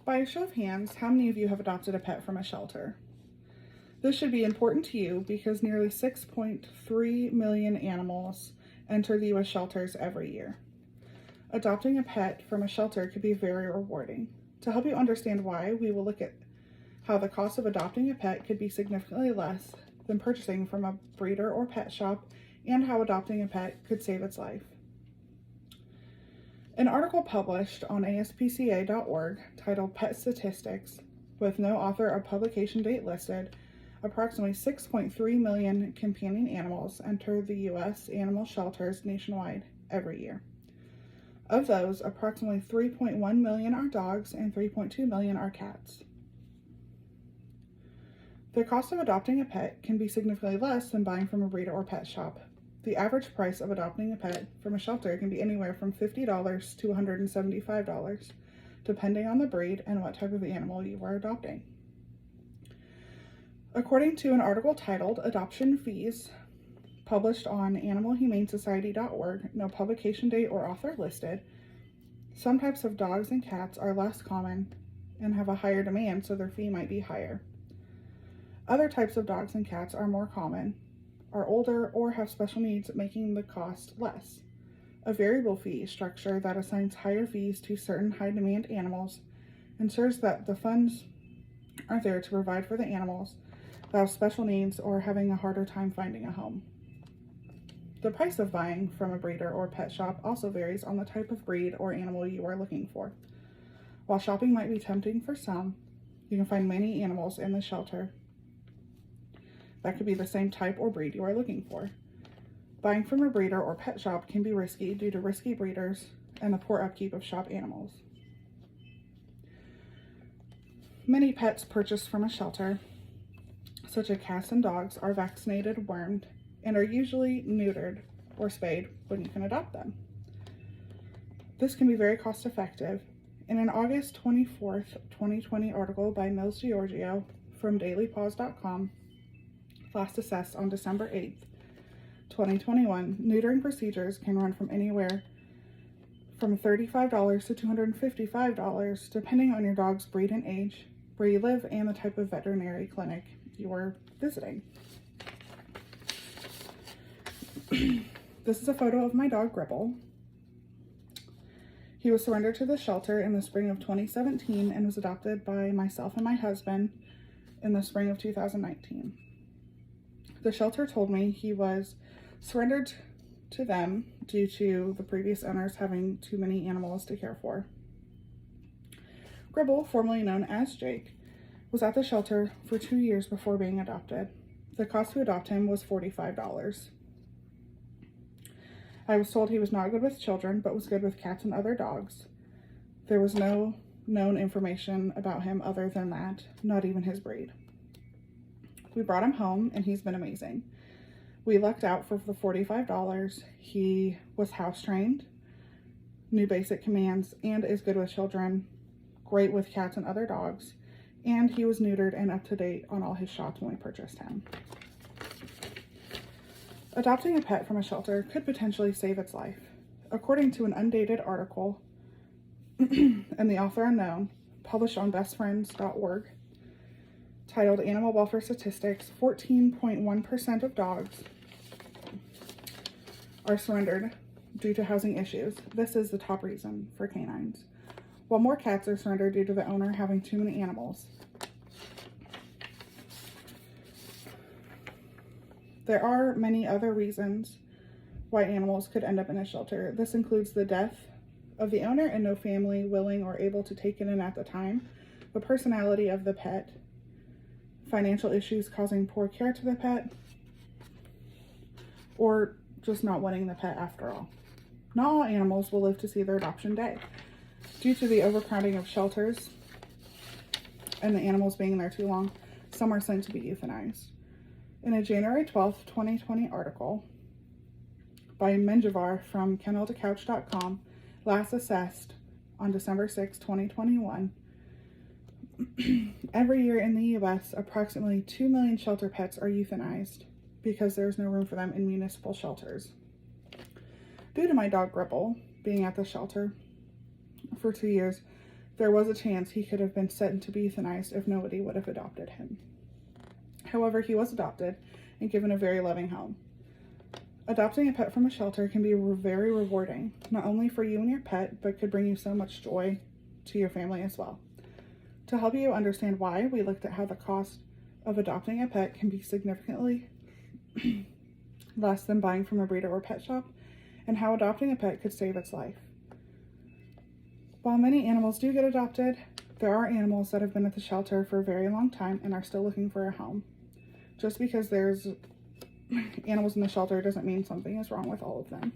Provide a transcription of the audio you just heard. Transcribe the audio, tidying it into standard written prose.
By a show of hands, how many of you have adopted a pet from a shelter? This should be important to you because nearly 6.3 million animals enter the U.S. shelters every year. Adopting a pet from a shelter could be very rewarding. To help you understand why, we will look at how the cost of adopting a pet could be significantly less than purchasing from a breeder or pet shop, and how adopting a pet could save its life. An article published on ASPCA.org titled Pet Statistics, with no author or publication date listed, approximately 6.3 million companion animals enter the U.S. animal shelters nationwide every year. Of those, approximately 3.1 million are dogs and 3.2 million are cats. The cost of adopting a pet can be significantly less than buying from a breeder or pet shop. The average price of adopting a pet from a shelter can be anywhere from $50 to $175, depending on the breed and what type of animal you are adopting. According to an article titled Adoption Fees, published on animalhumanesociety.org, no publication date or author listed, some types of dogs and cats are less common and have a higher demand, so their fee might be higher. Other types of dogs and cats are more common, are older, or have special needs, making the cost less. A variable fee structure that assigns higher fees to certain high-demand animals ensures that the funds are there to provide for the animals that have special needs or having a harder time finding a home. The price of buying from a breeder or pet shop also varies on the type of breed or animal you are looking for. While shopping might be tempting for some, you can find many animals in the shelter that could be the same type or breed you are looking for. Buying from a breeder or pet shop can be risky due to risky breeders and the poor upkeep of shop animals. Many pets purchased from a shelter, such as cats and dogs, are vaccinated, wormed, and are usually neutered or spayed when you can adopt them. This can be very cost effective. In an August 24th, 2020 article by Mills Giorgio from dailypaws.com, last assessed on December 8th, 2021, neutering procedures can run from anywhere from $35 to $255, depending on your dog's breed and age, where you live, and the type of veterinary clinic you are visiting. This is a photo of my dog Gribble. He was surrendered to the shelter in the spring of 2017 and was adopted by myself and my husband in the spring of 2019. The shelter told me he was surrendered to them due to the previous owners having too many animals to care for. Gribble, formerly known as Jake, was at the shelter for 2 years before being adopted. The cost to adopt him was $45. I was told he was not good with children, but was good with cats and other dogs. There was no known information about him other than that, not even his breed. We brought him home, and he's been amazing. We lucked out for the $45. He was house trained, knew basic commands, and is good with children, great with cats and other dogs, and he was neutered and up to date on all his shots when we purchased him. Adopting a pet from a shelter could potentially save its life. According to an undated article, and the author unknown, published on bestfriends.org, titled Animal Welfare Statistics, 14.1% of dogs are surrendered due to housing issues. This is the top reason for canines, while more cats are surrendered due to the owner having too many animals. There are many other reasons why animals could end up in a shelter. This includes the death of the owner and no family willing or able to take it in at the time, the personality of the pet, financial issues causing poor care to the pet, or just not wanting the pet after all. Not all animals will live to see their adoption day. Due to the overcrowding of shelters and the animals being there too long, some are sent to be euthanized. In a January 12th, 2020 article by Menjivar from kennel2couch.com, last assessed on December 6, 2021, every year in the U.S., approximately 2 million shelter pets are euthanized because there's no room for them in municipal shelters. Due to my dog Gribble being at the shelter for 2 years, there was a chance he could have been sent to be euthanized if nobody would have adopted him. However, he was adopted and given a very loving home. Adopting a pet from a shelter can be very rewarding, not only for you and your pet, but could bring you so much joy to your family as well. To help you understand why, we looked at how the cost of adopting a pet can be significantly less than buying from a breeder or pet shop, and how adopting a pet could save its life. While many animals do get adopted, there are animals that have been at the shelter for a very long time and are still looking for a home. Just because there's animals in the shelter doesn't mean something is wrong with all of them.